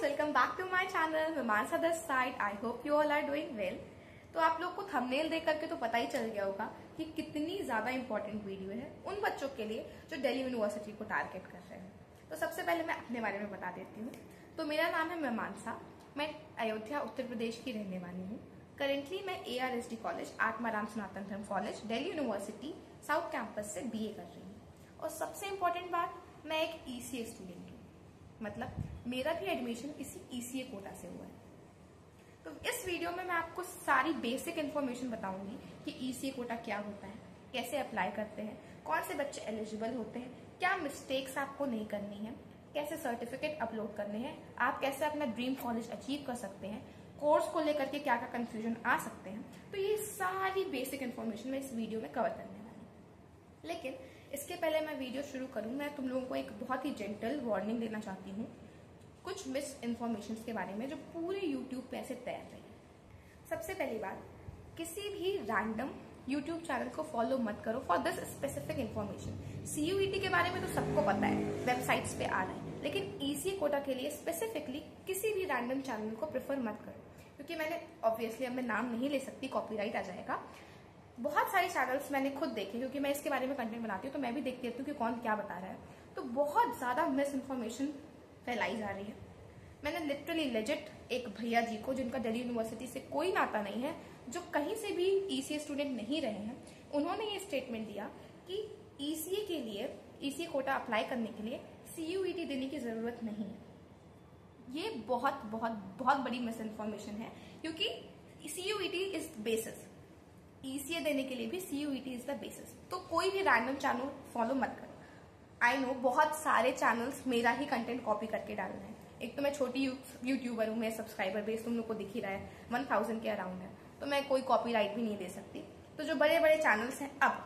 Welcome back to my channel Manasa this side. I hope you all are doing well. तो आप लोग को thumbnail देख करके तो पता ही चल गया होगा कि कितनी ज्यादा इंपॉर्टेंट वीडियो है उन बच्चों के लिए जो दिल्ली यूनिवर्सिटी को टारगेट कर रहे हैं। तो सबसे पहले मैं अपने बारे में बता देती हूँ। तो मेरा नाम है मानसा, मैं अयोध्या उत्तर प्रदेश की रहने वाली हूँ। करेंटली मैं ARSD कॉलेज आत्माराम सनातन धर्म college Delhi university south campus से BA कर रही हूँ। और सबसे इम्पोर्टेंट बात, मैं एक ECA स्टूडेंट हूँ, मतलब मेरा भी एडमिशन इसी ECA कोटा से हुआ है। तो इस वीडियो में मैं आपको सारी बेसिक इन्फॉर्मेशन बताऊंगी कि ECA कोटा क्या होता है, कैसे अप्लाई करते हैं, कौन से बच्चे एलिजिबल होते हैं, क्या मिस्टेक्स आपको नहीं करनी है, कैसे सर्टिफिकेट अपलोड करने हैं, आप कैसे अपना ड्रीम कॉलेज अचीव कर सकते हैं, कोर्स को लेकर के क्या क्या कंफ्यूजन आ सकते हैं। तो ये सारी बेसिक इन्फॉर्मेशन मैं इस वीडियो में कवर करने वाली हूँ। लेकिन इसके पहले मैं वीडियो शुरू करूं, मैं तुम लोगों को एक बहुत ही जेंटल वार्निंग देना चाहती हूँ कुछ मिस इन्फॉर्मेशन के बारे में जो पूरे यूट्यूब पे ऐसे तैर रही है। सबसे पहली बात, किसी भी रैंडम यूट्यूब चैनल को फॉलो मत करो for this specific information. CUET के बारे में तो सबको पता है, वेबसाइट्स पे आ रहा है, लेकिन ECA कोटा के लिए स्पेसिफिकली किसी भी रैंडम चैनल को प्रेफर मत करो, क्योंकि मैंने ऑब्वियसली अब मैं नाम नहीं ले सकती, कॉपीराइट आ जाएगा। बहुत सारे चैनल्स मैंने खुद देखे, क्योंकि मैं इसके बारे में कंटेंट बनाती हूँ तो मैं भी देखती रहती हूँ कि कौन क्या बता रहा है। तो बहुत ज्यादा मिस इन्फॉर्मेशन फैलाई जा रही है। मैंने लिटरली लेजिट एक भैया जी को, जिनका दिल्ली यूनिवर्सिटी से कोई नाता नहीं है, जो कहीं से भी ECA स्टूडेंट नहीं रहे हैं, उन्होंने ये स्टेटमेंट दिया कि ECA के लिए, ECA कोटा अप्लाई करने के लिए CUET देने की जरूरत नहीं है। ये बहुत बहुत बहुत बड़ी मिस इन्फॉर्मेशन है, क्योंकि CUET इज बेसिस, ECA देने के लिए भी CUET इज द बेसिस। तो कोई भी रैंडम चैनल फॉलो मत करो। आई नो बहुत सारे चैनल्स मेरा ही कंटेंट कॉपी करके डाल रहे हैं। एक तो मैं छोटी यूट्यूबर हूँ, मेरे सब्सक्राइबर बेस तुम लोग को दिख ही रहा है 1000 के अराउंड है, तो मैं कोई कॉपीराइट भी नहीं दे सकती। तो जो बड़े बड़े चैनल्स हैं, अब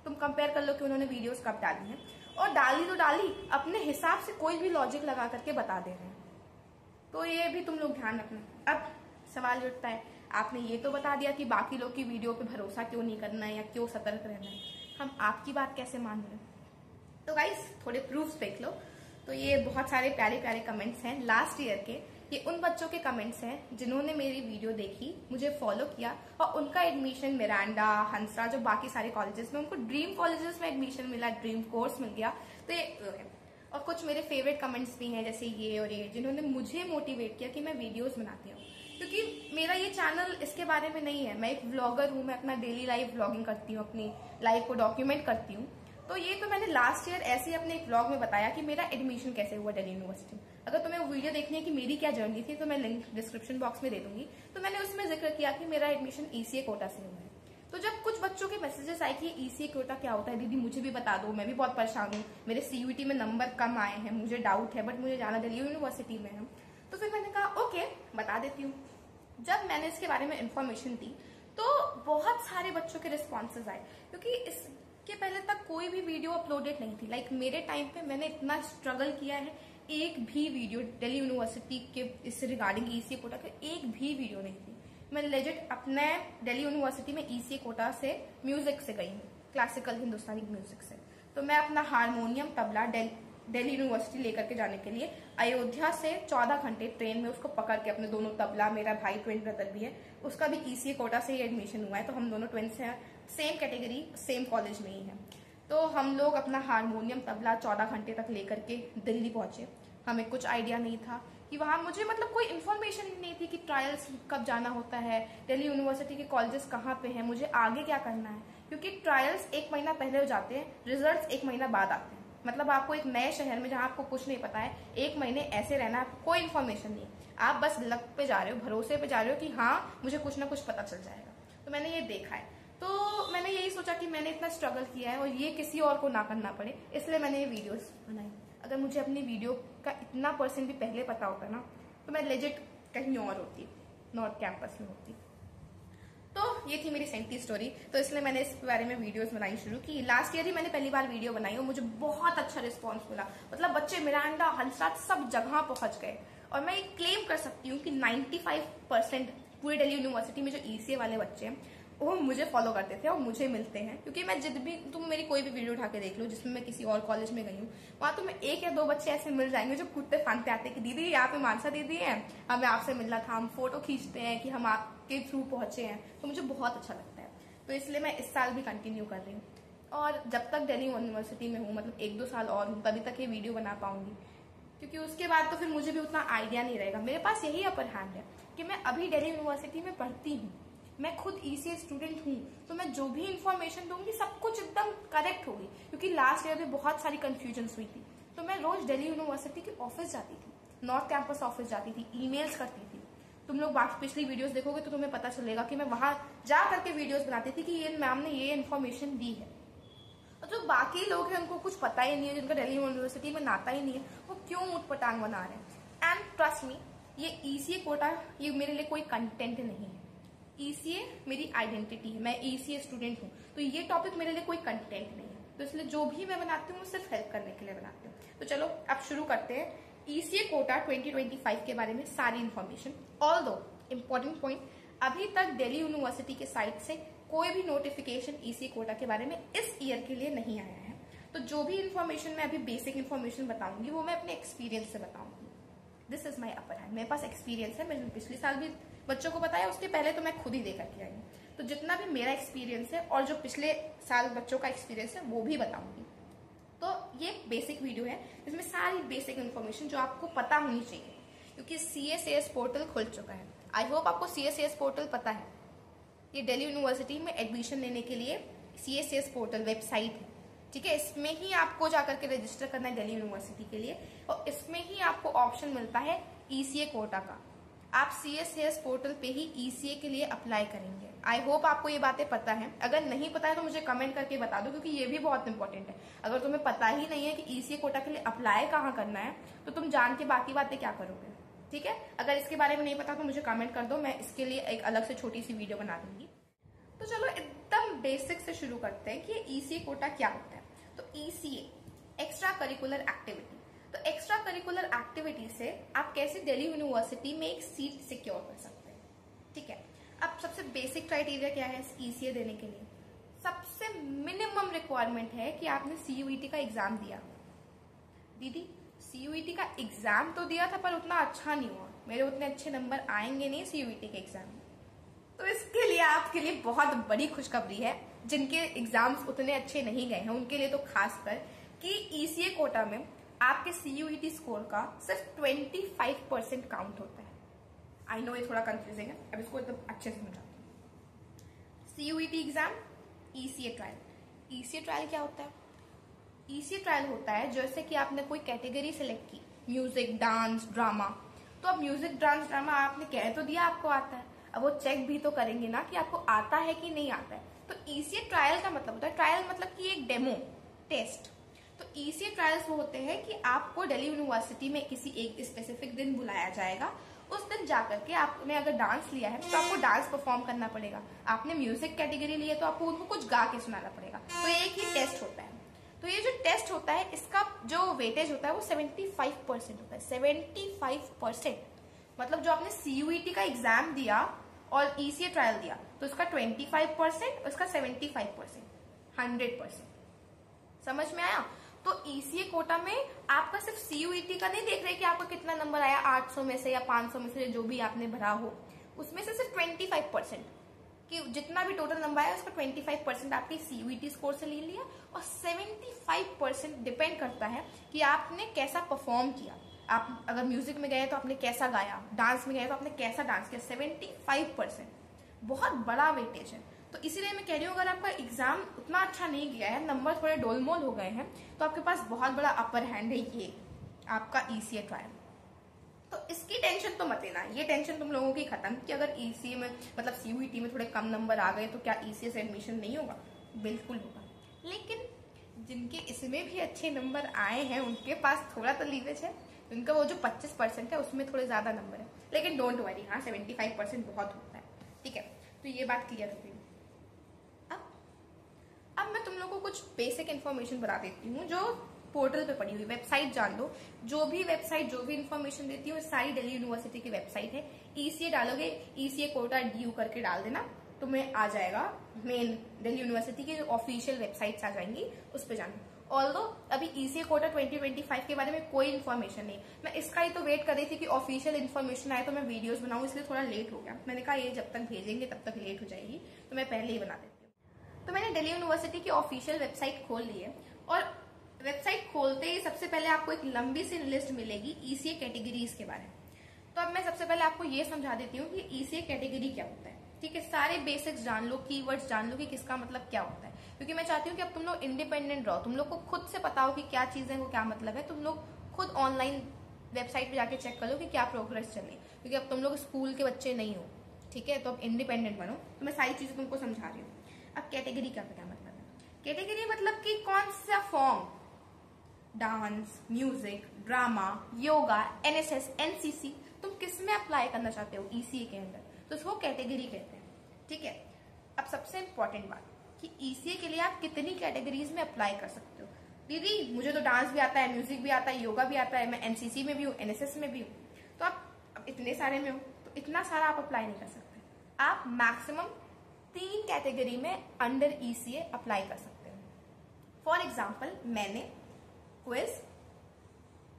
तुम कंपेयर कर लो कि उन्होंने वीडियोस कब डाली हैं, और डाली तो डाली अपने हिसाब से, कोई भी लॉजिक लगा करके बता दे रहे हैं। तो ये भी तुम लोग ध्यान रखना। अब सवाल उठता है, आपने ये तो बता दिया कि बाकी लोग की वीडियो पे भरोसा क्यों नहीं करना है या क्यों सतर्क रहना है, हम आपकी बात कैसे मान रहे हैं? तो गाइस थोड़े प्रूफ्स देख लो। तो ये बहुत सारे प्यारे प्यारे कमेंट्स हैं लास्ट ईयर के। ये उन बच्चों के कमेंट्स हैं जिन्होंने मेरी वीडियो देखी, मुझे फॉलो किया, और उनका एडमिशन मिरांडा, हंसरा, जो बाकी सारे कॉलेजेस में, उनको ड्रीम कॉलेजेस में एडमिशन मिला, ड्रीम कोर्स मिल गया। तो ये और कुछ मेरे फेवरेट कमेंट्स भी हैं, जैसे ये और ये, जिन्होंने मुझे मोटिवेट किया कि मैं वीडियोस बनाती हूँ। क्योंकि मेरा ये चैनल इसके बारे में नहीं है, मैं एक व्लॉगर हूँ, मैं अपना डेली लाइफ व्लॉगिंग करती हूँ, अपनी लाइफ को डॉक्यूमेंट करती हूँ। तो ये तो मैंने लास्ट ईयर ऐसे ही अपने एक व्लॉग में बताया कि मेरा एडमिशन कैसे हुआ दिल्ली यूनिवर्सिटी। अगर तुम्हें वो वीडियो देखनी है कि मेरी क्या जर्नी थी, तो मैं लिंक डिस्क्रिप्शन बॉक्स में दे दूंगी। तो मैंने उसमें जिक्र किया कि मेरा एडमिशन ECA कोटा से हुआ है। तो जब कुछ बच्चों के मैसेजेस आए कि ECA कोटा क्या होता है, दीदी मुझे भी बता दो, मैं भी बहुत परेशान हूँ, मेरे CUET में नंबर कम आए हैं, मुझे डाउट है, बट मुझे जाना दिल्ली यूनिवर्सिटी में है। तो फिर मैंने कहा ओके बता देती हूँ। जब मैंने इसके बारे में इंफॉर्मेशन दी तो बहुत सारे बच्चों के रिस्पॉन्सेज आए, क्योंकि इसके पहले तक कोई भी वीडियो अपलोडेड नहीं थी। लाइक मेरे टाइम पे मैंने इतना स्ट्रगल किया है, एक भी वीडियो दिल्ली यूनिवर्सिटी के इससे रिगार्डिंग ECA कोटा का एक भी वीडियो नहीं थी। मैं लेजिट अपने दिल्ली यूनिवर्सिटी में ECA कोटा से म्यूजिक से गई हूँ, क्लासिकल हिंदुस्तानी म्यूजिक से। तो मैं अपना हारमोनियम तबला दिल्ली यूनिवर्सिटी लेकर के जाने के लिए अयोध्या से 14 घंटे ट्रेन में उसको पकड़ के, अपने दोनों तबला, मेरा भाई ट्विन ब्रदर भी है, उसका भी ECA कोटा से ही एडमिशन हुआ है, तो हम दोनों ट्विन्स हैं, सेम कैटेगरी सेम कॉलेज में ही है। तो हम लोग अपना हारमोनियम तबला 14 घंटे तक लेकर के दिल्ली पहुंचे। हमें कुछ आइडिया नहीं था कि वहां, मुझे मतलब कोई इन्फॉर्मेशन ही नहीं थी कि ट्रायल्स कब जाना होता है, दिल्ली यूनिवर्सिटी के कॉलेजेस कहाँ पे हैं, मुझे आगे क्या करना है। क्योंकि ट्रायल्स 1 महीना पहले हो जाते हैं, रिजल्ट 1 महीना बाद आते हैं। मतलब आपको एक नए शहर में, जहां आपको कुछ नहीं पता है, 1 महीने ऐसे रहना है, कोई इन्फॉर्मेशन नहीं, आप बस लक पे जा रहे हो, भरोसे पे जा रहे हो कि हाँ मुझे कुछ ना कुछ पता चल जाएगा। तो मैंने ये देखा है, तो मैंने यही सोचा कि मैंने इतना स्ट्रगल किया है और ये किसी और को ना करना पड़े, इसलिए मैंने ये वीडियोस बनाई। अगर मुझे अपनी वीडियो का इतना % भी पहले पता होता ना, तो मैं लेजिट कहीं और होती, नॉर्थ कैंपस में होती। तो ये थी मेरी सेंटी स्टोरी। तो इसलिए मैंने इस बारे में वीडियोस बनाई शुरू की। लास्ट ईयर ही मैंने पहली बार वीडियो बनाई और मुझे बहुत अच्छा रिस्पांस मिला। मतलब बच्चे मिरांडा, हंसराज सब जगह पहुंच गए, और मैं ये क्लेम कर सकती हूँ कि 95% पूरे दिल्ली यूनिवर्सिटी में जो ECA वाले बच्चे हैं, वो मुझे फॉलो करते थे और मुझे मिलते हैं, क्योंकि मैं जब भी, तुम मेरी कोई भी वीडियो उठा के देख लो जिसमें मैं किसी और कॉलेज में गई हूँ, वहां तुम्हें एक या दो बच्चे ऐसे मिल जाएंगे जो कूदते फांदते आते हैं कि दीदी यहाँ पे मानसा दीदी है, हमें आपसे मिलना था, हम फोटो खींचते हैं कि हम आपके थ्रू पहुंचे हैं। तो मुझे बहुत अच्छा लगता है, तो इसलिए मैं इस साल भी कंटिन्यू कर रही हूँ। और जब तक दिल्ली यूनिवर्सिटी में हूँ, मतलब 1-2 साल और हूँ, तभी तक ये वीडियो बना पाऊंगी, क्योंकि उसके बाद तो फिर मुझे भी उतना आइडिया नहीं रहेगा। मेरे पास यही अपर हैंड है कि मैं अभी दिल्ली यूनिवर्सिटी में पढ़ती हूँ, मैं खुद ईसीए स्टूडेंट हूँ, तो मैं जो भी इंफॉर्मेशन दूंगी सब कुछ एकदम करेक्ट होगी, क्योंकि लास्ट ईयर में बहुत सारी कंफ्यूजन हुई थी। तो मैं रोज दिल्ली यूनिवर्सिटी के ऑफिस जाती थी, नॉर्थ कैंपस ऑफिस जाती थी, ईमेल्स करती थी। तुम लोग बाकी पिछली वीडियोस देखोगे तो तुम्हें पता चलेगा कि मैं वहां जा करके वीडियोस बनाती थी कि ये मैम ने ये इन्फॉर्मेशन दी है। और जो बाकी लोग हैं उनको कुछ पता ही नहीं है, जिनका दिल्ली यूनिवर्सिटी में नाता ही नहीं है, वो क्यों ऊट पटांग बना रहे हैं। एंड ट्रस्ट मी, ये ईसीए कोटा ये मेरे लिए कोई कंटेंट नहीं है, ईसीए मेरी आइडेंटिटी है, मैं ईसीए स्टूडेंट हूँ, तो ये टॉपिक मेरे लिए कोई कंटेंट नहीं है। तो इसलिए जो भी मैं बनाती हूँ सिर्फ हेल्प करने के लिए बनाती हूँ। तो चलो अब शुरू करते हैं ईसीए कोटा 2025 के बारे में सारी इन्फॉर्मेशन। ऑल्दो इम्पोर्टेंट पॉइंट, अभी तक दिल्ली यूनिवर्सिटी के साइट से कोई भी नोटिफिकेशन ईसीए कोटा के बारे में इस ईयर के लिए नहीं आया है। तो जो भी इन्फॉर्मेशन मैं अभी बेसिक इन्फॉर्मेशन बताऊंगी वो मैं अपने एक्सपीरियंस से बताऊंगी। This is my upper hand, मेरे पास एक्सपीरियंस है, मैंने पिछले साल भी बच्चों को बताया, उसके पहले तो मैं खुद ही देकर के आई हूँ। तो जितना भी मेरा एक्सपीरियंस है और जो पिछले साल बच्चों का एक्सपीरियंस है वो भी बताऊंगी। तो ये बेसिक वीडियो है, इसमें सारी बेसिक इन्फॉर्मेशन जो आपको पता होनी चाहिए, क्योंकि CSAS पोर्टल खुल चुका है। आई होप आपको CSAS पोर्टल पता है। ये दिल्ली यूनिवर्सिटी में एडमिशन लेने के लिए CSAS पोर्टल वेबसाइट है, ठीक है। इसमें ही आपको जाकर के रजिस्टर करना है दिल्ली यूनिवर्सिटी के लिए, और इसमें ही आपको ऑप्शन मिलता है ईसीए कोटा का। आप CSAS पोर्टल पे ही ईसीए के लिए अप्लाई करेंगे। आई होप आपको ये बातें पता है, अगर नहीं पता है तो मुझे कमेंट करके बता दो, क्योंकि ये भी बहुत इंपॉर्टेंट है। अगर तुम्हें पता ही नहीं है कि ईसीए कोटा के लिए अप्लाई कहाँ करना है, तो तुम जान के बाकी बातें क्या करोगे, ठीक है। अगर इसके बारे में नहीं पता तो मुझे कमेंट कर दो, मैं इसके लिए एक अलग से छोटी सी वीडियो बना दूंगी। तो चलो एकदम बेसिक से शुरू करते हैं कि ईसीए कोटा क्या होता है। तो ईसीए एक्स्ट्रा करिकुलर एक्टिविटी, तो एक्स्ट्रा करिकुलर एक्टिविटी से आप कैसे दिल्ली यूनिवर्सिटी में एक सीट सिक्योर कर सकते हैं, ठीक है। अब सबसे बेसिक क्राइटेरिया क्या है ईसीए देने के लिए? सबसे मिनिमम रिक्वायरमेंट है कि आपने CUET का एग्जाम दिया। दीदी CUET का एग्जाम तो दिया था पर उतना अच्छा नहीं हुआ, मेरे उतने अच्छे नंबर आएंगे नहीं CUET के एग्जाम में। तो इसके लिए आपके लिए बहुत बड़ी खुशखबरी है, जिनके एग्जाम्स उतने अच्छे नहीं गए हैं उनके लिए तो खासकर, कि ईसीए कोटा में आपके CUET स्कोर का सिर्फ 25% काउंट होता है। आई नो ये थोड़ा कंफ्यूजिंग है, अब इसको एकदम अच्छे से समझाती हूँ। CUET exam, ECA trial. ECA trial क्या होता है? ईसीए ट्रायल होता है जैसे कि आपने कोई कैटेगरी सेलेक्ट की, म्यूजिक, डांस, ड्रामा, तो अब म्यूजिक, डांस, ड्रामा आपने कह तो दिया आपको आता है, अब वो चेक भी तो करेंगे ना कि आपको आता है कि नहीं आता है। तो ईसीए ट्रायल का मतलब होता है, ट्रायल मतलब कि एक डेमो टेस्ट। तो ईसीए ट्रायल्स वो होते हैं कि आपको दिल्ली यूनिवर्सिटी में किसी एक स्पेसिफिक दिन बुलाया जाएगा, उस दिन जाकर के आपने अगर डांस लिया है तो आपको डांस परफॉर्म करना पड़ेगा, आपने म्यूजिक कैटेगरी ली है तो आपको उनको कुछ गा के सुनाना पड़ेगा। तो एक ही टेस्ट होता है। तो ये जो टेस्ट होता है इसका जो वेटेज होता है वो 75% होता है। 75% मतलब जो आपने CUET का एग्जाम दिया और ईसीए ट्रायल दिया तो उसका 25%, उसका 75%, 100%। समझ में आया? तो ईसीए कोटा में आपका सिर्फ CUET का नहीं देख रहे कि आपको कितना नंबर आया 800 में से या 500 में से, जो भी आपने भरा हो, उसमें से सिर्फ 25% कि जितना भी टोटल नंबर आया उसका 25% आपके CUET स्कोर से ले लिया, और 75% डिपेंड करता है कि आपने कैसा परफॉर्म किया। आप अगर म्यूजिक में गए तो आपने कैसा गाया, डांस में गए तो आपने कैसा डांस किया। 75% बहुत बड़ा वेटेज है। तो इसीलिए मैं कह रही हूँ अगर आपका एग्जाम उतना अच्छा नहीं गया है, नंबर थोड़े डोलमोल हो गए हैं, तो आपके पास बहुत बड़ा अपर हैंड है ये आपका ईसीए ट्रायल। तो इसकी टेंशन तो मत लेना, ये टेंशन तुम लोगों की खत्म कि अगर ईसीए में मतलब CUET में थोड़े कम नंबर आ गए तो क्या ईसीए से एडमिशन नहीं होगा? बिल्कुल होगा। लेकिन जिनके इसमें भी अच्छे नंबर आए हैं उनके पास थोड़ा तो लीवेज है, उनका वो जो 25% है उसमें थोड़े ज्यादा नंबर है। लेकिन डोंट वरी, हाँ 75% बहुत होता है, ठीक है। तो ये बात क्लियर हो गई। अब मैं तुम लोगों को कुछ बेसिक इन्फॉर्मेशन बता देती हूँ जो पोर्टल पे पड़ी हुई। वेबसाइट जान लो, जो भी वेबसाइट जो भी इन्फॉर्मेशन देती है वो सारी दिल्ली यूनिवर्सिटी की वेबसाइट है। ईसीए डालोगे, ईसीए कोटा DU करके डाल देना, तुम्हें आ जाएगा मेन दिल्ली यूनिवर्सिटी की जो ऑफिशियल वेबसाइट्स आ जाएंगी, उस पर जाना। ऑल्दो अभी ईसीए कोटा 2025 के बारे में कोई इन्फॉर्मेशन नहीं, मैं इसका ही तो वेट कर रही थी कि ऑफिशियल इन्फॉर्मेशन आए तो मैं वीडियोस बनाऊं, इसलिए थोड़ा लेट हो गया। मैंने कहा ये जब तक भेजेंगे तब तक लेट हो जाएगी, तो मैं पहले ही बना देती हूँ। तो मैंने दिल्ली यूनिवर्सिटी की ऑफिशियल वेबसाइट खोल ली है, और वेबसाइट खोलते ही सबसे पहले आपको एक लंबी सी लिस्ट मिलेगी ईसीए कैटेगरीज के बारे में। तो अब मैं सबसे पहले आपको ये समझा देती हूँ कि ईसीए कैटेगरी क्या होता है। ठीक है, सारे बेसिक्स जान लो, कीवर्ड्स जान लो कि किसका मतलब क्या होता है, क्योंकि मैं चाहती हूँ कि अब तुम लोग इंडिपेंडेंट रहो, तुम लोग को खुद से पता हो कि क्या चीजें को क्या मतलब है। तुम लोग खुद ऑनलाइन वेबसाइट पे जाके चेक कर लो कि क्या प्रोग्रेस चले, क्योंकि अब तुम लोग स्कूल के बच्चे नहीं हो। ठीक है, तो अब इंडिपेंडेंट बनो। तो मैं सारी चीजें तुमको समझा रही हूँ। अब कैटेगरी का क्या मतलब है? कैटेगरी मतलब कि कौन सा form, dance, music, drama, yoga, NSS, NCC, तुम किस में अप्लाई करना चाहते हो ईसीए के अंदर, तो उसको कैटेगरी कहते हैं। ठीक है, अब सबसे इंपॉर्टेंट बात कि ईसीए के लिए आप कितनी कैटेगरीज में अप्लाई कर सकते हो। दीदी मुझे तो डांस भी आता है, म्यूजिक भी आता है, योगा भी आता है, मैं एनसीसी में भी हूँ, एनएसएस में भी हूँ, तो आप अब इतने सारे में हो, तो इतना सारा आप अप्लाई नहीं कर सकते। आप मैक्सिमम 3 कैटेगरी में अंडर ईसीए अप्लाई कर सकते हो। फॉर एग्जाम्पल मैंने क्विज,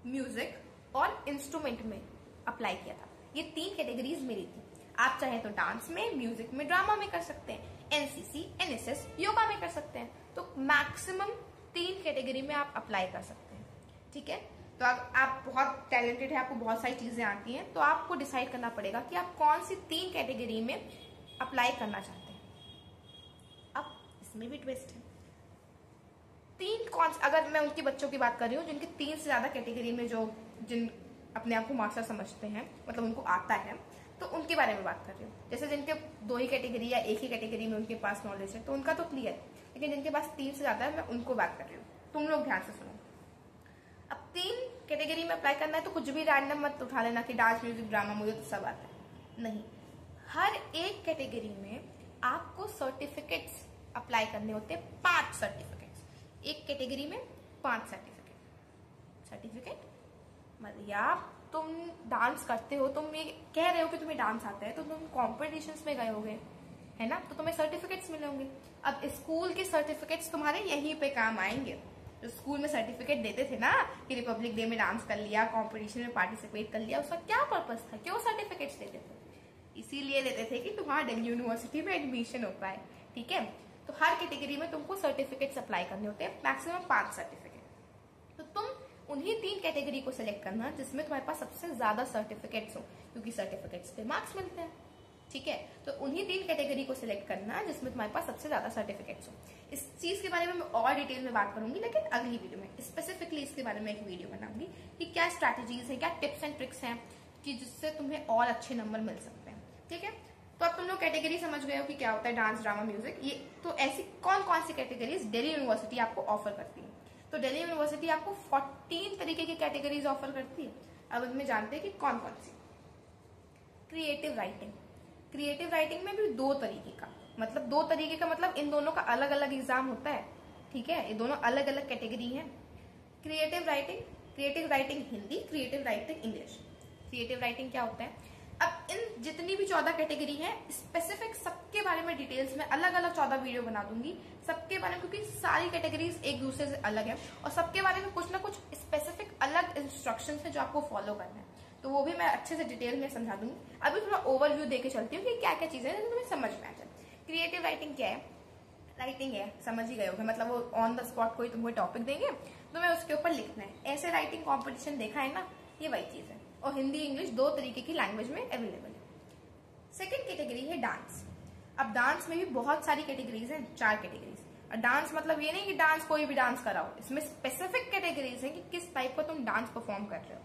म्यूजिक और इंस्ट्रूमेंट में अप्लाई किया था। ये 3 कैटेगरीज मेरी थी। आप चाहे तो डांस में, म्यूजिक में, ड्रामा में कर सकते हैं, एनसीसी, एनएसएस, योगा में कर सकते हैं। तो मैक्सिमम 3 कैटेगरी में आप अप्लाई कर सकते हैं। ठीक है, तो आप बहुत टैलेंटेड है, आपको बहुत सारी चीजें आती हैं, तो आपको डिसाइड करना पड़ेगा कि आप कौन सी 3 कैटेगरी में अप्लाई करना चाहते हैं। अब इसमें भी ट्विस्ट है। 3 कौन, अगर मैं उनके बच्चों की बात कर रही हूँ जिनके 3 से ज्यादा कैटेगरी में जिन अपने आप को मास्टर समझते हैं, मतलब उनको आता है, तो उनके बारे में बात कर रही हूँ। जैसे जिनके 2 ही कैटेगरी या 1 ही कैटेगरी में उनके पास नॉलेज है तो उनका तो क्लियर है, लेकिन जिनके पास 3 से ज्यादा है मैं उनको बात कर रही हूँ। तुम लोग ध्यान से सुनो। अब 3 कैटेगरी में अप्लाई करना है तो कुछ भी रैंडम मत उठा लेना कि डांस, म्यूजिक, ड्रामा मुझे तो सब आता है। नहीं, हर एक कैटेगरी में आपको सर्टिफिकेट्स अप्लाई करने होते हैं। 5 सर्टिफिकेट्स, एक कैटेगरी में 5 सर्टिफिकेट। मतलब तुम डांस करते हो, तुम ये कह रहे हो कि तुम्हें डांस आता है, तो तुम कॉम्पिटिशन्स में गए होगे, है ना, तो तुम्हें सर्टिफिकेट्स मिले होंगे। अब स्कूल के सर्टिफिकेट्स तुम्हारे यहीं पे काम आएंगे। जो स्कूल में सर्टिफिकेट देते थे ना कि रिपब्लिक डे में डांस कर लिया, कॉम्पिटिशन में पार्टिसिपेट कर लिया, उसका क्या पर्पस था, क्यों सर्टिफिकेट्स देते थे? इसीलिए देते थे कि तुम्हारा दिल्ली यूनिवर्सिटी में एडमिशन हो पाए। ठीक है, तो हर कैटेगरी में तुमको सर्टिफिकेट्स अप्लाई करने होते हैं, मैक्सिमम 5 सर्टिफिकेट। तो तुम उन्हीं 3 कैटेगरी को सिलेक्ट करना जिसमें तुम्हारे पास सबसे ज्यादा सर्टिफिकेट्स हो, क्योंकि सर्टिफिकेट्स पे मार्क्स मिलते हैं। ठीक है, तो उन्हीं 3 कैटेगरी को सिलेक्ट करना जिसमें तुम्हारे पास सबसे ज्यादा सर्टिफिकेट्स हो। इस चीज के बारे में मैं और डिटेल में बात करूंगी, लेकिन अगली वीडियो में स्पेसिफिकली इसके बारे में एक वीडियो बनाऊंगी कि क्या स्ट्रैटेजीज है, क्या टिप्स एंड ट्रिक्स हैं कि जिससे तुम्हें और अच्छे नंबर मिल सकते हैं। ठीक है, तो अब तुम लोग कैटेगरी समझ गए हो कि क्या होता है डांस, ड्रामा, म्यूजिक। ये तो ऐसी कौन कौन सी कैटेगरीज दिल्ली यूनिवर्सिटी आपको ऑफर करती है? तो दिल्ली यूनिवर्सिटी आपको 14 तरीके की कैटेगरीज ऑफर करती है। अब इनमें जानते हैं कि कौन कौन सी। क्रिएटिव राइटिंग, क्रिएटिव राइटिंग में भी 2 तरीके का, मतलब 2 तरीके का मतलब इन दोनों का अलग अलग एग्जाम होता है। ठीक है, ये दोनों अलग अलग कैटेगरी हैं। Creative writing Hindi, creative writing English. Creative writing क्या होता है? अब इन जितनी भी 14 कैटेगरी है, स्पेसिफिक सबके बारे में डिटेल्स में अलग अलग 14 वीडियो बना दूंगी सबके बारे में, क्योंकि सारी कैटेगरीज एक दूसरे से अलग है और सबके बारे में कुछ ना कुछ स्पेसिफिक अलग इंस्ट्रक्शन है जो आपको फॉलो करना है। तो वो भी मैं अच्छे से डिटेल में समझा दूंगी। अभी थोड़ा ओवरव्यू देके चलती हूँ कि क्या क्या चीजें हैं तुम्हें समझ में आ जाए। क्रिएटिव राइटिंग क्या है? राइटिंग है, समझ ही गए होगे, मतलब वो ऑन द स्पॉट कोई तुमको टॉपिक देंगे तो मैं उसके ऊपर लिखना है। ऐसे राइटिंग कॉम्पिटिशन देखा है ना, ये वही चीज है। और हिंदी इंग्लिश 2 तरीके की लैंग्वेज में अवेलेबल है। सेकेंड कैटेगरी है डांस। अब डांस में भी बहुत सारी कैटेगरीज हैं, 4 कैटेगरीज। और डांस मतलब ये नहीं कि डांस कोई भी डांस कराओ, इसमें स्पेसिफिक कैटेगरीज है कि किस टाइप का तुम डांस परफॉर्म कर रहे हो।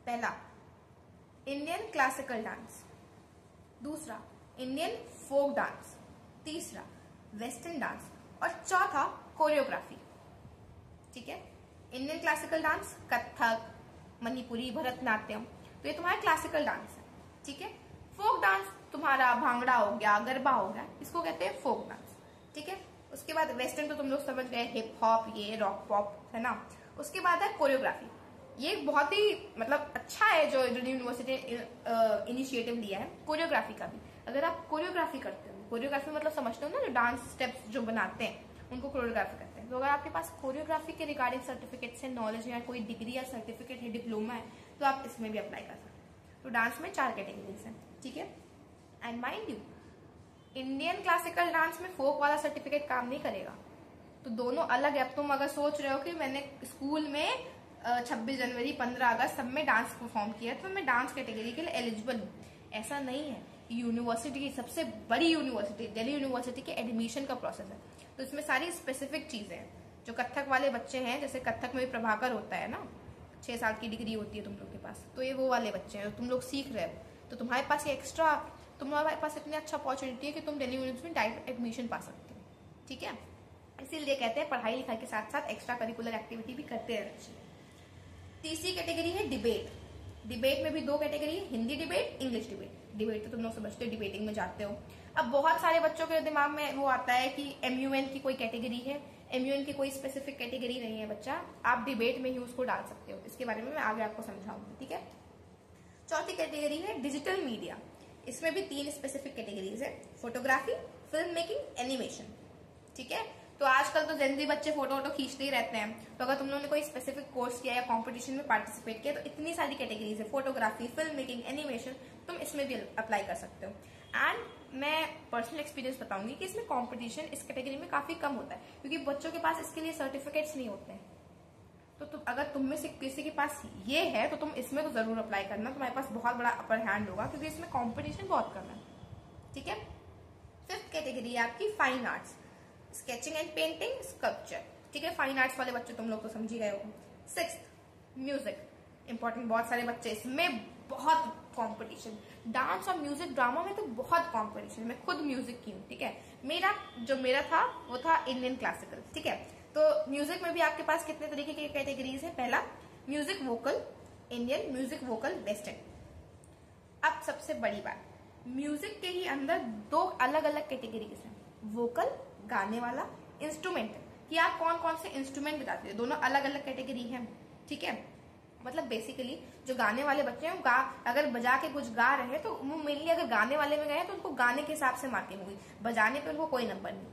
पहला इंडियन क्लासिकल डांस, दूसरा इंडियन फोक डांस, तीसरा वेस्टर्न डांस और चौथा कोरियोग्राफी। ठीक है, Indian classical dance Kathak, Manipuri, Bharatanatyam, तो ये तुम्हारा क्लासिकल डांस है। ठीक है, फोक डांस तुम्हारा भांगड़ा हो गया, गरबा हो गया, इसको कहते हैं फोक डांस। ठीक है, उसके बाद वेस्टर्न तो तुम लोग समझ गए, हिप हॉप, ये रॉक पॉप, है ना। उसके बाद है कोरियोग्राफी। ये बहुत ही मतलब अच्छा है जो दिल्ली यूनिवर्सिटी ने इनिशिएटिव लिया है कोरियोग्राफी का भी। अगर आप कोरियोग्राफी करते हो कोरियोग्राफी मतलब समझते हो ना, जो डांस स्टेप्स जो बनाते हैं उनको कोरियोग्राफी कहते हैं। तो अगर आपके पास कोरियोग्राफी के रिगार्डिंग सर्टिफिकेट से नॉलेज है, कोई डिग्री या सर्टिफिकेट है, डिप्लोमा है, तो आप इसमें भी अप्लाई कर सकते हैं। तो डांस में 4 कैटेगरीज हैं, ठीक है। And mind you, Indian classical dance में फोक वाला सर्टिफिकेट काम नहीं करेगा, तो दोनों अलग है। अब तुम अगर सोच रहे हो कि मैंने स्कूल में 26 जनवरी 15 अगस्त सब में डांस परफॉर्म किया तो मैं डांस कैटेगरी के लिए एलिजिबल हूँ, ऐसा नहीं है। यूनिवर्सिटी की सबसे बड़ी यूनिवर्सिटी दिल्ली यूनिवर्सिटी के एडमिशन का प्रोसेस है, तो इसमें सारी स्पेसिफिक चीजें हैं। जो कथक वाले बच्चे हैं, जैसे कथक में भी प्रभाकर होता है ना, 6 साल की डिग्री होती है तुम लोग के पास, तो ये वो वाले बच्चे हैं, तुम लोग सीख रहे हो, तो तुम्हारे पास ये एक्स्ट्रा, तुम्हारे पास इतनी अच्छा अपॉर्चुनिटी है कि तुम दिल्ली यूनिवर्सिटी में डायरेक्ट एडमिशन पा सकते हो, ठीक है। इसीलिए कहते हैं पढ़ाई लिखाई के साथ साथ एक्स्ट्रा करिकुलर एक्टिविटी भी करते रहना चाहिए। तीसरी कैटेगरी है डिबेट। डिबेट में भी 2 कैटेगरी है, Hindi debate, English debate. Debate तो तुम लोग समझते हो, डिबेटिंग में जाते हो। अब बहुत सारे बच्चों के दिमाग में वो आता है कि MUN की कोई कैटेगरी है, MUN की कोई स्पेसिफिक कैटेगरी नहीं है बच्चा, आप डिबेट में ही उसको डाल सकते हो। इसके बारे में मैं आगे आपको समझाऊंगी, ठीक है। चौथी कैटेगरी है डिजिटल मीडिया। इसमें भी 3 स्पेसिफिक कैटेगरीज है, फोटोग्राफी, फिल्म मेकिंग, एनिमेशन, ठीक है। तो आजकल तो जेनजी बच्चे फोटो वोटो खींचते ही रहते हैं, तो अगर तुम लोगों ने कोई स्पेसिफिक कोर्स किया या कंपटीशन में पार्टिसिपेट किया तो इतनी सारी कैटेगरीज है, फोटोग्राफी, फिल्म मेकिंग, एनिमेशन, तुम इसमें भी अप्लाई कर सकते हो। एंड मैं पर्सनल एक्सपीरियंस बताऊंगी कि इसमें कंपटीशन इस कैटेगरी में काफी कम होता है, क्योंकि बच्चों के पास इसके लिए सर्टिफिकेट्स नहीं होते हैं। तो तुम अगर तुम में से किसी के पास ये है तो तुम इसमें तो जरूर अप्लाई करना, तुम्हारे पास बहुत बड़ा अपर हैंड होगा, क्योंकि इसमें कंपटीशन बहुत कम है, ठीक है। 5th कैटेगरी है आपकी fine arts, sketching and painting, sculpture, ठीक है। फाइन आर्ट्स वाले बच्चे तुम लोग तो समझ ही गए हो। 6th म्यूजिक, इंपॉर्टेंट, बहुत सारे बच्चे इसमें बहुत कंपटीशन, डांस और म्यूजिक ड्रामा में तो बहुत कंपटीशन। मैं खुद म्यूजिक की हूँ, ठीक है। मेरा था वो था इंडियन क्लासिकल, ठीक है। तो म्यूजिक में भी आपके पास कितने तरीके की कैटेगरीज है। पहला music vocal, Indian music vocal, western. अब सबसे बड़ी बात, म्यूजिक के ही अंदर 2 अलग अलग कैटेगरीज हैं, वोकल गाने वाला, इंस्ट्रूमेंट कि आप कौन कौन से इंस्ट्रूमेंट बजाते हो, दोनों अलग अलग कैटेगरी है, ठीक है। मतलब बेसिकली जो गाने वाले बच्चे हैं वो अगर बजा के कुछ गा रहे हैं तो वो मेनली अगर गाने वाले में गए तो उनको गाने के हिसाब से मार्किंग होगी, बजाने पे उनको कोई नंबर नहीं।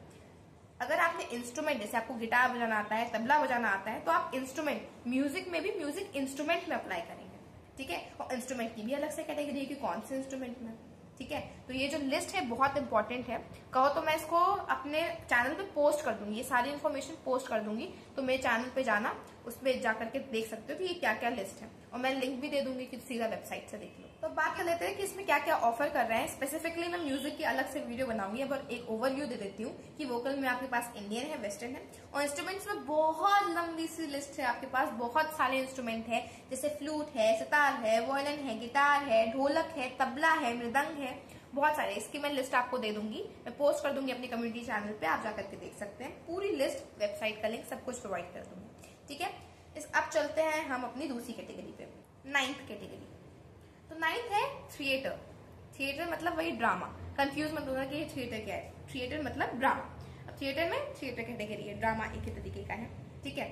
अगर आपने इंस्ट्रूमेंट, जैसे आपको गिटार बजाना आता है, तबला बजाना आता है, तो आप इंस्ट्रूमेंट, म्यूजिक में भी म्यूजिक इंस्ट्रूमेंट में अप्लाई करेंगे, ठीक है। और इंस्ट्रूमेंट की भी अलग से कैटेगरी है कि कौन से इंस्ट्रूमेंट में, ठीक है। तो ये जो लिस्ट है बहुत इंपॉर्टेंट है, कहो तो मैं इसको अपने चैनल पे पोस्ट कर दूंगी, ये सारी इन्फॉर्मेशन पोस्ट कर दूंगी, तो मेरे चैनल पे जाना, उसमें जाकर के देख सकते हो कि ये क्या क्या लिस्ट है, और मैं लिंक भी दे दूंगी कि सीधा वेबसाइट से देख लो। तो बात कर लेते हैं कि इसमें क्या क्या ऑफर कर रहे हैं। स्पेसिफिकली मैं म्यूजिक की अलग से वीडियो बनाऊंगी, अब एक ओवरव्यू दे देती हूँ कि वोकल में आपके पास इंडियन है, वेस्टर्न है, और इंस्ट्रूमेंट्स में बहुत लंबी सी लिस्ट है आपके पास, बहुत सारे इंस्ट्रूमेंट है, जैसे फ्लूट है, सितार है, वायलिन है, गिटार है, ढोलक है, तबला है, मृदंग है, बहुत सारे। इसकी मैं लिस्ट आपको दे दूंगी, मैं पोस्ट कर दूंगी अपनी कम्युनिटी चैनल पे, आप जाकर के देख सकते हैं पूरी लिस्ट, वेबसाइट का लिंक सब कुछ प्रोवाइड कर दूंगी, ठीक है। अब चलते हैं हम अपनी दूसरी कैटेगरी पे, 9th कैटेगरी। तो 9th है थिएटर। थिएटर मतलब वही ड्रामा, कंफ्यूज मत होना कि ये थिएटर क्या है, थिएटर मतलब ड्रामा। अब थिएटर में थिएटर कैटेगरी है, ड्रामा एक ही तरीके का है, ठीक है।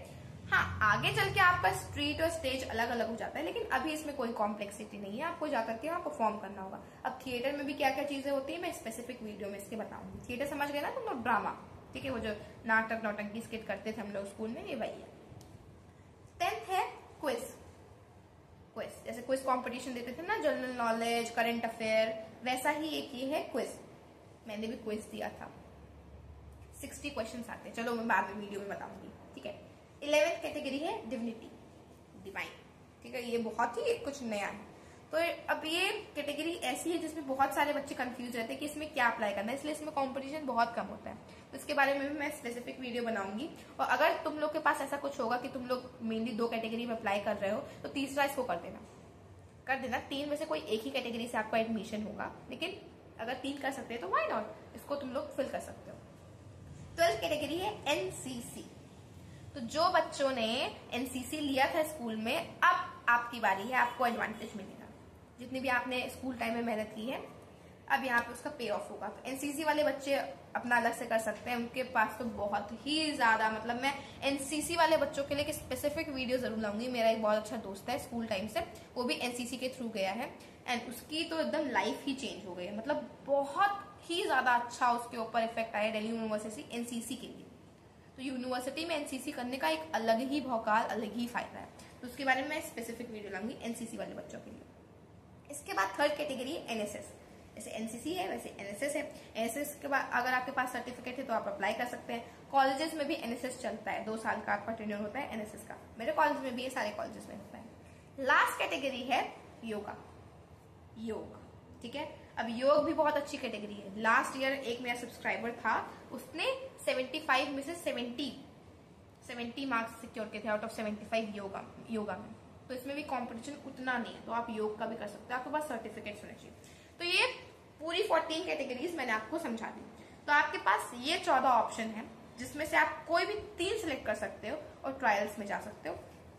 हाँ, आगे चल के आपका स्ट्रीट और स्टेज अलग अलग हो जाता है, लेकिन अभी इसमें कोई कॉम्प्लेक्सिटी नहीं है, आपको जाकर के वहां परफॉर्म करना होगा। अब थिएटर में भी क्या क्या चीजें होती है मैं स्पेसिफिक वीडियो में इसके बताऊंगी। थिएटर समझ गए ना तुम लोग, ड्रामा, ठीक है, वो जो नाटक नौटंकी स्किट करते थे हम लोग स्कूल में, ये वही है। 10th है क्विज। क्विज जैसे क्विज कंपटीशन देते थे ना, जनरल नॉलेज, करंट अफेयर, वैसा ही एक ये है क्विज। मैंने भी क्विज दिया था, 60 क्वेश्चंस आते हैं, चलो मैं बाद में वीडियो में बताऊंगी, ठीक है। 11th कैटेगरी है डिविनिटी, डिवाइन, ठीक है, ये बहुत ही कुछ नया है। तो अब ये कैटेगरी ऐसी है जिसमें बहुत सारे बच्चे कंफ्यूज रहते हैं कि इसमें क्या अप्लाई करना है, इसलिए इसमें कंपटीशन बहुत कम होता है, तो इसके बारे में भी मैं स्पेसिफिक वीडियो बनाऊंगी। और अगर तुम लोग के पास ऐसा कुछ होगा कि तुम लोग मेनली 2 कैटेगरी में अप्लाई कर रहे हो, तो तीसरा इसको कर देना। 3 में से कोई एक ही कैटेगरी से आपका एडमिशन होगा, लेकिन अगर 3 कर सकते हैं तो व्हाई नॉट, इसको तुम लोग फिल कर सकते हो। 12th कैटेगरी है एनसीसी। तो जो बच्चों ने एनसीसी लिया था स्कूल में, अब आपकी बारी है, आपको एडवांटेज मिलेगा। जितनी भी आपने स्कूल टाइम में मेहनत की है, अब यहाँ पे उसका पे ऑफ होगा। तो एनसीसी वाले बच्चे अपना अलग से कर सकते हैं, उनके पास तो बहुत ही ज्यादा, मतलब मैं एनसीसी वाले बच्चों के लिए एक स्पेसिफिक वीडियो जरूर लाऊंगी। मेरा एक बहुत अच्छा दोस्त है स्कूल टाइम से, वो भी एनसीसी के थ्रू गया है एंड उसकी तो एकदम लाइफ ही चेंज हो गई है, मतलब बहुत ही ज्यादा अच्छा उसके ऊपर इफेक्ट आया दिल्ली यूनिवर्सिटी एनसीसी के लिए। तो यूनिवर्सिटी में एनसीसी करने का एक अलग ही भौकाल, अलग ही फायदा है, तो उसके बारे में मैं स्पेसिफिक वीडियो लाऊंगी एनसीसी वाले बच्चों के लिए। इसके बाद थर्ड कैटेगरी है एनएसएस। जैसे एनसीसी है वैसे एनएसएस है। एनएसएस के बाद अगर आपके पास सर्टिफिकेट है तो आप अप्लाई कर सकते हैं। कॉलेजेस में भी एनएसएस चलता है, 2 साल का आपका टेन्योर होता है एनएसएस का। मेरे कॉलेज में भी है, सारे कॉलेजेस में होता है। लास्ट कैटेगरी है योगा, योग, ठीक है। अब योग भी बहुत अच्छी कैटेगरी है। लास्ट ईयर एक मेरा सब्सक्राइबर था, उसने 75 में से 70 मार्क्स सिक्योर किए थे आउट ऑफ 75 योगा में। तो इसमें भी कंपटीशन उतना नहीं है, तो आप योग का भी कर सकते हैं, आपके पास सर्टिफिकेट होने चाहिए। तो ये पूरी 14 कैटेगरीज मैंने आपको समझा दी। तो आपके पास ये 14 ऑप्शन है जिसमें से आप कोई भी 3 सिलेक्ट कर सकते हो और ट्रायल्स में जा सकते हो।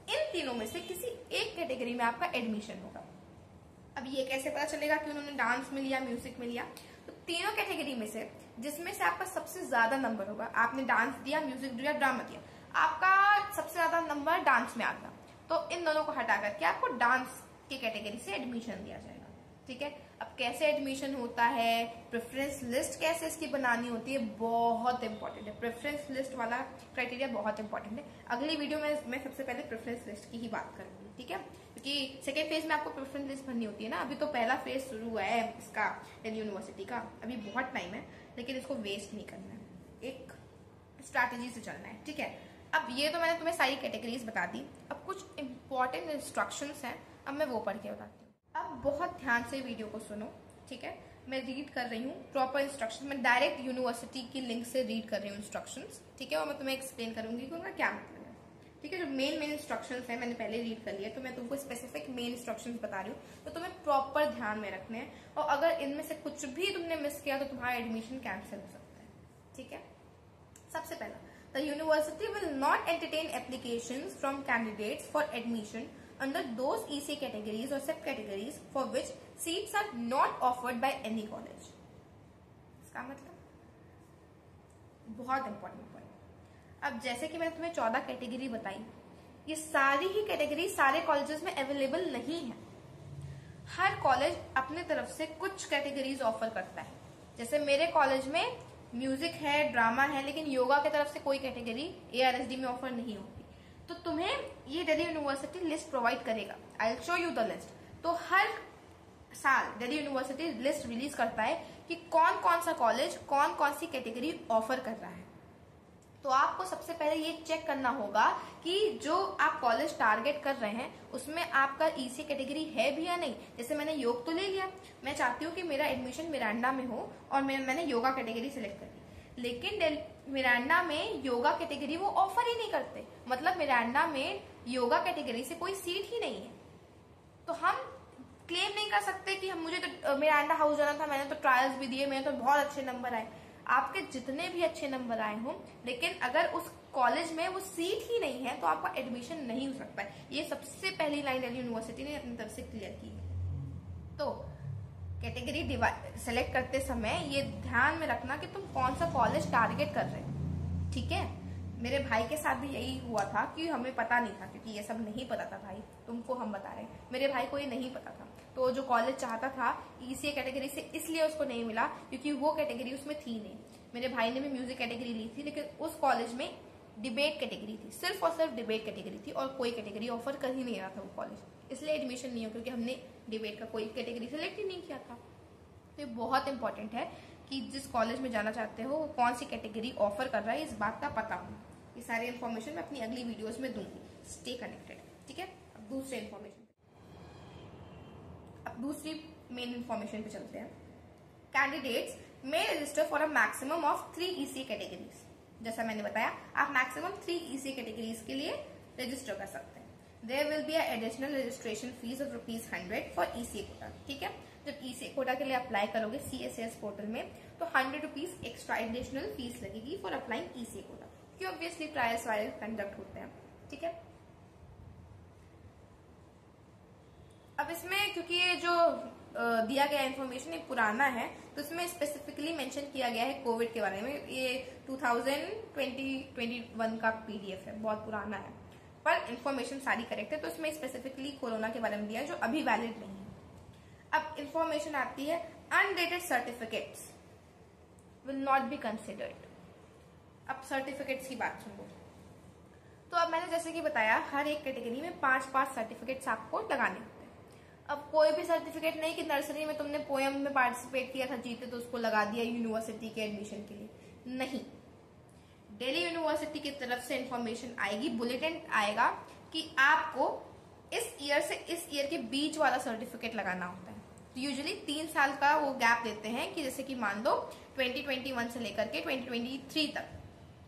इन तीनों में से किसी एक कैटेगरी में आपका एडमिशन होगा। अब ये कैसे पता चलेगा कि उन्होंने डांस में लिया, म्यूजिक में लिया? तो तीनों कैटेगरी में से जिसमें से आपका सबसे ज्यादा नंबर होगा, आपने डांस दिया, म्यूजिक दिया, ड्रामा दिया, आपका सबसे ज्यादा नंबर डांस में आता, तो इन दोनों को हटा करके आपको डांस की कैटेगरी से एडमिशन दिया जाएगा, ठीक है। अब कैसे एडमिशन होता है, प्रेफरेंस लिस्ट कैसे इसकी बनानी होती है, बहुत इंपॉर्टेंट है। प्रेफरेंस लिस्ट वाला क्राइटेरिया बहुत इंपॉर्टेंट है। अगली वीडियो में मैं सबसे पहले प्रेफरेंस लिस्ट की ही बात करूंगी, ठीक है, क्योंकि सेकेंड फेज में आपको प्रेफरेंस लिस्ट भरनी होती है ना। अभी तो पहला फेज शुरू हुआ है इसका दिल्ली यूनिवर्सिटी का, अभी बहुत टाइम है, लेकिन इसको वेस्ट नहीं करना है, एक स्ट्रैटेजी से चलना है, ठीक है। अब ये तो मैंने तुम्हें सारी कैटेगरीज बता दी। अब कुछ इंपॉर्टेंट इंस्ट्रक्शंस हैं, अब मैं वो पढ़ के बताती हूँ। अब बहुत ध्यान से वीडियो को सुनो, ठीक है। मैं रीड कर रही हूँ प्रॉपर इंस्ट्रक्शन, मैं डायरेक्ट यूनिवर्सिटी की लिंक से रीड कर रही हूँ इंस्ट्रक्शंस, ठीक है, और मैं तुम्हें एक्सप्लेन करूंगी कि उनका क्या मतलब है, ठीक है। जो मेन इंस्ट्रक्शंस है मैंने पहले रीड कर लिया, तो मैं तुमको स्पेसिफिक मेन इंस्ट्रक्शंस बता रही हूँ, तो तुम्हें प्रॉपर ध्यान में रखने हैं, और अगर इनमें से कुछ भी तुमने मिस किया तो तुम्हारा एडमिशन कैंसिल हो सकता है, ठीक है। सबसे पहला, the university will not entertain applications from candidates for admission under those EC categories or subcategories for which seats are not offered by any college। इसका मतलब बहुत इंपॉर्टेंट पॉइंट। अब जैसे कि मैंने तुम्हें 14 कैटेगरी बताई, ये सारी ही कैटेगरी सारे कॉलेजेस में अवेलेबल नहीं है। हर कॉलेज अपने तरफ से कुछ कैटेगरीज ऑफर करता है। जैसे मेरे कॉलेज में म्यूजिक है, ड्रामा है, लेकिन योगा की तरफ से कोई कैटेगरी ARSD में ऑफर नहीं होती। तो तुम्हें ये दिल्ली यूनिवर्सिटी लिस्ट प्रोवाइड करेगा, I will show you the list. तो हर साल दिल्ली यूनिवर्सिटी लिस्ट रिलीज करता है कि कौन कौन सा कॉलेज कौन कौन सी कैटेगरी ऑफर कर रहा है। तो आपको सबसे पहले ये चेक करना होगा कि जो आप कॉलेज टारगेट कर रहे हैं उसमें आपका EC कैटेगरी है भी या नहीं। जैसे मैंने योग तो ले लिया, मैं चाहती हूँ कि मेरा एडमिशन मिरांडा में हो और मैंने योगा कैटेगरी सिलेक्ट कर ली, लेकिन मिरांडा में योगा कैटेगरी वो ऑफर ही नहीं करते, मतलब मिरांडा में योगा कैटेगरी से कोई सीट ही नहीं है। तो हम क्लेम नहीं कर सकते कि हम मुझे तो मिरांडा हाउस जाना था, मैंने तो ट्रायल्स भी दिए, मेरे तो बहुत अच्छे नंबर आए। आपके जितने भी अच्छे नंबर आए हों, लेकिन अगर उस कॉलेज में वो सीट ही नहीं है तो आपका एडमिशन नहीं हो सकता है। ये सबसे पहली लाइन दिल्ली यूनिवर्सिटी ने अपनी तरफ से क्लियर की है। तो कैटेगरी सेलेक्ट करते समय ये ध्यान में रखना कि तुम कौन सा कॉलेज टारगेट कर रहे हो, ठीक है। मेरे भाई के साथ भी यही हुआ था कि हमें पता नहीं था, क्योंकि ये सब नहीं पता था भाई, तुमको हम बता रहे हैं, मेरे भाई को ये नहीं पता था। तो जो कॉलेज चाहता था EC कैटेगरी से, इसलिए उसको नहीं मिला क्योंकि वो कैटेगरी उसमें थी नहीं। मेरे भाई ने भी म्यूजिक कैटेगरी ली थी, लेकिन उस कॉलेज में डिबेट कैटेगरी थी, सिर्फ और सिर्फ डिबेट कैटेगरी थी, और कोई कैटेगरी ऑफर कर ही नहीं रहा था वो कॉलेज, इसलिए एडमिशन नहीं हो, क्योंकि हमने डिबेट का कोई कैटेगरी सेलेक्ट ही नहीं किया था। तो ये बहुत इंपॉर्टेंट है कि जिस कॉलेज में जाना चाहते हो वो कौन सी कैटेगरी ऑफर कर रहा है, इस बात का पता हो। ये सारी इन्फॉर्मेशन मैं अपनी अगली वीडियोस में दूंगी, स्टे कनेक्टेड, ठीक है। अब दूसरी मेन इन्फॉर्मेशन पे चलते हैं। Candidates may register for a maximum of 3 EC categories. जैसा मैंने बताया, आप मैक्सिमम 3 EC कैटेगरीज के लिए रजिस्टर कर सकते हैं। There will be additional registration fees of ₹100 for EC quota, ठीक है। जब EC कोटा के लिए अप्लाई करोगे CSAS पोर्टल में, तो ₹100 एक्स्ट्रा एडिशनल फीस लगेगी फॉर अप्लाइंग EC कोटा, क्योंकि ऑब्वियसली ट्रायल्स वायरल कंडक्ट होते हैं, ठीक है। अब इसमें क्योंकि ये जो दिया गया इन्फॉर्मेशन ये पुराना है, तो इसमें स्पेसिफिकली मेंशन किया गया है कोविड के बारे में। ये 2021 का पीडीएफ है, बहुत पुराना है, पर इन्फॉर्मेशन सारी करेक्ट है। तो इसमें स्पेसिफिकली कोरोना के बारे में दिया है जो अभी वैलिड नहीं है। अब इन्फॉर्मेशन आती है undated certificates will not be considered. अब सर्टिफिकेट्स की बात सुनो। तो अब मैंने जैसे कि बताया हर एक कैटेगरी में 5-5 सर्टिफिकेट्स आपको लगाने होते हैं। अब कोई भी सर्टिफिकेट नहीं कि नर्सरी में तुमने पोएम में पार्टिसिपेट किया था, जीते तो उसको लगा दिया यूनिवर्सिटी के एडमिशन के लिए, नहीं। दिल्ली यूनिवर्सिटी की तरफ से इंफॉर्मेशन आएगी, बुलेटिन आएगा कि आपको इस ईयर से इस ईयर के बीच वाला सर्टिफिकेट लगाना होता है। तो यूजुअली 3 साल का वो गैप देते हैं कि जैसे कि मान लो 2021 से लेकर के 2023 तक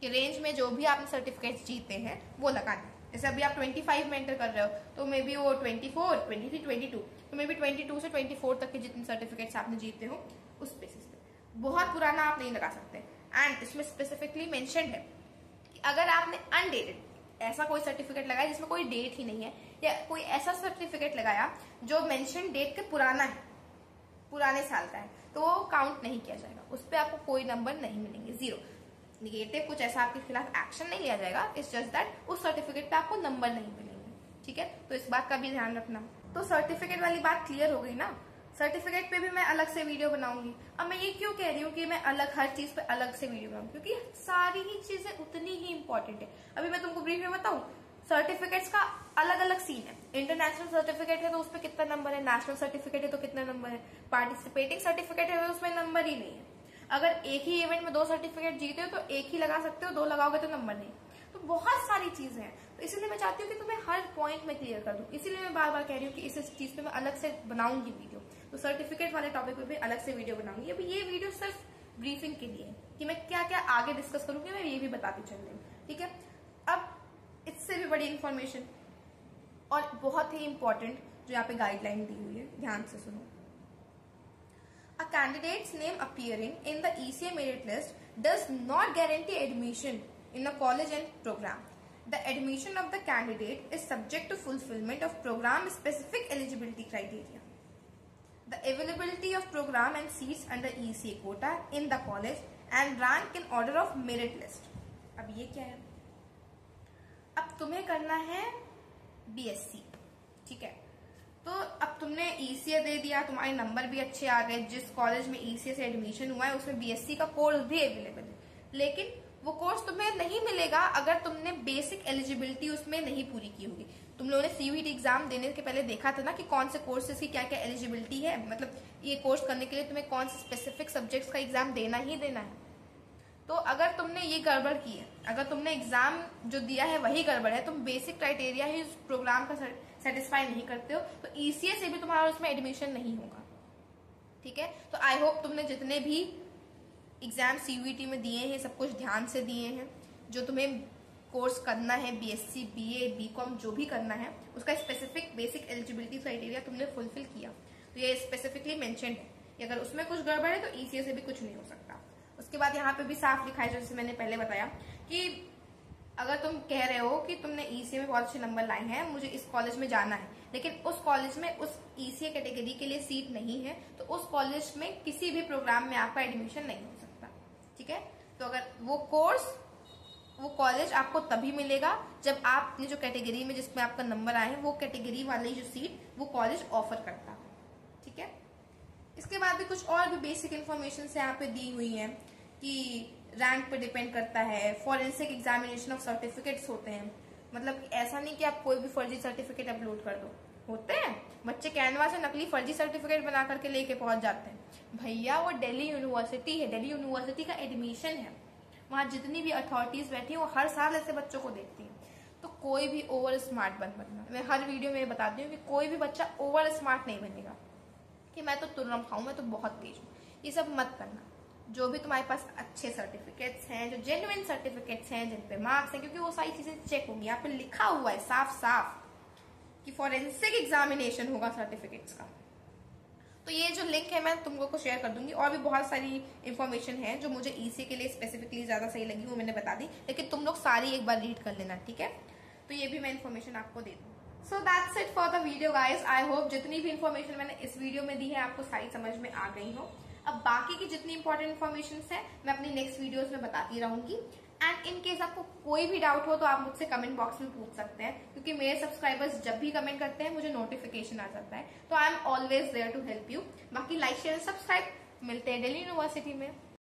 के रेंज में जो भी आपने सर्टिफिकेट्स जीते हैं वो लगाना। जैसे अभी आप 25 में एंटर कर रहे हो तो मे बी वो 24, 23, 22, तो मे बी 22 से 24 तक के जितने सर्टिफिकेट्स आपने जीते हो उस बेसिस पे। बहुत पुराना आप नहीं लगा सकते। एंड इसमें स्पेसिफिकली मेंशन्ड है कि अगर आपने अनडेटेड ऐसा कोई सर्टिफिकेट लगाया जिसमें कोई डेट ही नहीं है, या कोई ऐसा सर्टिफिकेट लगाया जो मेंशन डेट के पुराना है, पुराने साल का है, तो वो काउंट नहीं किया जाएगा, उस पर आपको कोई नंबर नहीं मिलेंगे, 0 निगेटिव। कुछ ऐसा आपके खिलाफ एक्शन नहीं लिया जाएगा, इट्स जस्ट दैट उस सर्टिफिकेट पे आपको नंबर नहीं मिलेंगे, ठीक है। तो इस बात का भी ध्यान रखना। तो सर्टिफिकेट वाली बात क्लियर हो गई ना। सर्टिफिकेट पे भी मैं अलग से वीडियो बनाऊंगी। अब मैं ये क्यों कह रही हूँ कि मैं अलग हर चीज पे अलग से वीडियो बनाऊंगी, क्योंकि सारी ही चीजें उतनी ही इंपॉर्टेंट है। अभी मैं तुमको ब्रीफ में बताऊं, सर्टिफिकेट्स का अलग अलग सीन है। इंटरनेशनल सर्टिफिकेट है तो उसपे कितना नंबर है, नेशनल सर्टिफिकेट है तो कितना नंबर है, पार्टिसिपेटिंग सर्टिफिकेट है तो उसमें नंबर ही नहीं है। अगर एक ही इवेंट में 2 सर्टिफिकेट जीते हो तो एक ही लगा सकते हो, 2 लगाओगे तो नंबर नहीं। तो बहुत सारी चीजें हैं, तो इसीलिए मैं चाहती हूँ कि तुम्हें हर पॉइंट में क्लियर कर दूं। इसीलिए मैं बार बार कह रही हूँ कि इस चीज पे मैं अलग से बनाऊंगी वीडियो। तो सर्टिफिकेट वाले टॉपिक पे भी अलग से वीडियो बनाऊंगी। अभी ये वीडियो सिर्फ ब्रीफिंग के लिए कि मैं क्या क्या आगे डिस्कस करूंगी, मैं ये भी बताती चल रही हूँ, ठीक है। अब इससे भी बड़ी इंफॉर्मेशन और बहुत ही इंपॉर्टेंट जो यहाँ पे गाइडलाइन दी हुई है, ध्यान से सुनो। A candidate's name appearing in the ECA merit list does not guarantee admission in a college and program. The admission of the candidate is subject to fulfillment of program-specific eligibility criteria. The availability of program and seats under ECA quota in the college and rank in order of merit list. अब ये क्या है? अब तुम्हें करना है BSc, ठीक है। तो अब तुमने ECA दे दिया, तुम्हारे नंबर भी अच्छे आ गए, जिस कॉलेज में ECA से एडमिशन हुआ है उसमें BSc का कोर्स भी अवेलेबल है, लेकिन वो कोर्स तुम्हें नहीं मिलेगा अगर तुमने बेसिक एलिजिबिलिटी उसमें नहीं पूरी की होगी। तुम लोगों ने CUET एग्जाम देने के पहले देखा था ना कि कौन से कोर्सेज की क्या क्या एलिजिबिलिटी है, मतलब ये कोर्स करने के लिए तुम्हें कौन से स्पेसिफिक सब्जेक्ट्स का एग्जाम देना ही देना है। तो अगर तुमने ये गड़बड़ की है, अगर तुमने एग्जाम जो दिया है वही गड़बड़ है, तुम बेसिक क्राइटेरिया ही उस प्रोग्राम का सेटिस्फाई नहीं करते हो, तो ECA से भी तुम्हारा उसमें एडमिशन नहीं होगा, ठीक है। तो आई होप तुमने जितने भी एग्जाम CUET में दिए हैं सब कुछ ध्यान से दिए हैं। जो तुम्हें कोर्स करना है BSc, BA, BCom जो भी करना है उसका स्पेसिफिक बेसिक एलिजिबिलिटी क्राइटेरिया तुमने फुलफिल किया, तो ये स्पेसिफिकली मेंशन्ड है कि अगर उसमें कुछ गड़बड़ है तो ECA से भी कुछ नहीं हो सकता। उसके बाद यहाँ पे भी साफ लिखा है, जैसे मैंने पहले बताया कि अगर तुम कह रहे हो कि तुमने ECA में बहुत अच्छे नंबर लाए हैं, मुझे इस कॉलेज में जाना है, लेकिन उस कॉलेज में उस ECA कैटेगरी के लिए सीट नहीं है, तो उस कॉलेज में किसी भी प्रोग्राम में आपका एडमिशन नहीं हो सकता, ठीक है। तो अगर वो कोर्स, वो कॉलेज आपको तभी मिलेगा जब आपने जो कैटेगरी में जिसमें आपका नंबर आए हैं वो कैटेगरी वाली जो सीट वो कॉलेज ऑफर करता है, ठीक है। इसके बाद भी कुछ और भी बेसिक इन्फॉर्मेशन यहाँ पे दी हुई है कि रैंक पे डिपेंड करता है, फॉरेंसिक एग्जामिनेशन ऑफ सर्टिफिकेट्स होते हैं, मतलब ऐसा नहीं कि आप कोई भी फर्जी सर्टिफिकेट अपलोड कर दो, होते हैं बच्चे कैनवा से नकली फर्जी सर्टिफिकेट बना करके लेके पहुंच जाते हैं। भैया वो दिल्ली यूनिवर्सिटी है, दिल्ली यूनिवर्सिटी का एडमिशन है, वहां जितनी भी अथॉरिटीज बैठी है वो हर साल ऐसे बच्चों को देखती है। तो कोई भी ओवर स्मार्ट बनना, मैं हर वीडियो में बताती हूँ कि कोई भी बच्चा ओवर स्मार्ट नहीं बनेगा कि मैं तो तुर्रम खाऊं, मैं तो बहुत तेज हूँ, ये सब मत करना। जो भी तुम्हारे पास अच्छे सर्टिफिकेट्स हैं, जो जेन्युइन सर्टिफिकेट्स हैं, जिन पे मार्क्स हैं, क्योंकि वो सारी चीजें चेक होंगी, यहाँ पे लिखा हुआ है साफ साफ कि फॉरेंसिक एग्जामिनेशन होगा सर्टिफिकेट्स का। तो ये जो लिंक है मैं तुम लोग को शेयर कर दूंगी। और भी बहुत सारी इन्फॉर्मेशन है जो मुझे ECA के लिए स्पेसिफिकली ज्यादा सही लगी, वो मैंने बता दी, लेकिन तुम लोग सारी एक बार रीड कर लेना, ठीक है। तो ये भी मैं इन्फॉर्मेशन आपको दे दूँ। So that's it for the video guys. I hope जितनी भी इन्फॉर्मेशन मैंने इस वीडियो में दी है आपको सारी समझ में आ गई हो। अब बाकी की जितनी इंपॉर्टेंट इन्फॉर्मेशन है मैं अपनी नेक्स्ट वीडियोस में बताती रहूंगी। एंड इन केस आपको कोई भी डाउट हो तो आप मुझसे कमेंट बॉक्स में पूछ सकते हैं, क्योंकि मेरे सब्सक्राइबर्स जब भी कमेंट करते हैं मुझे नोटिफिकेशन आ जाता है। तो I am always there to help you. बाकी लाइक शेयर सब्सक्राइब, मिलते हैं डेली यूनिवर्सिटी में।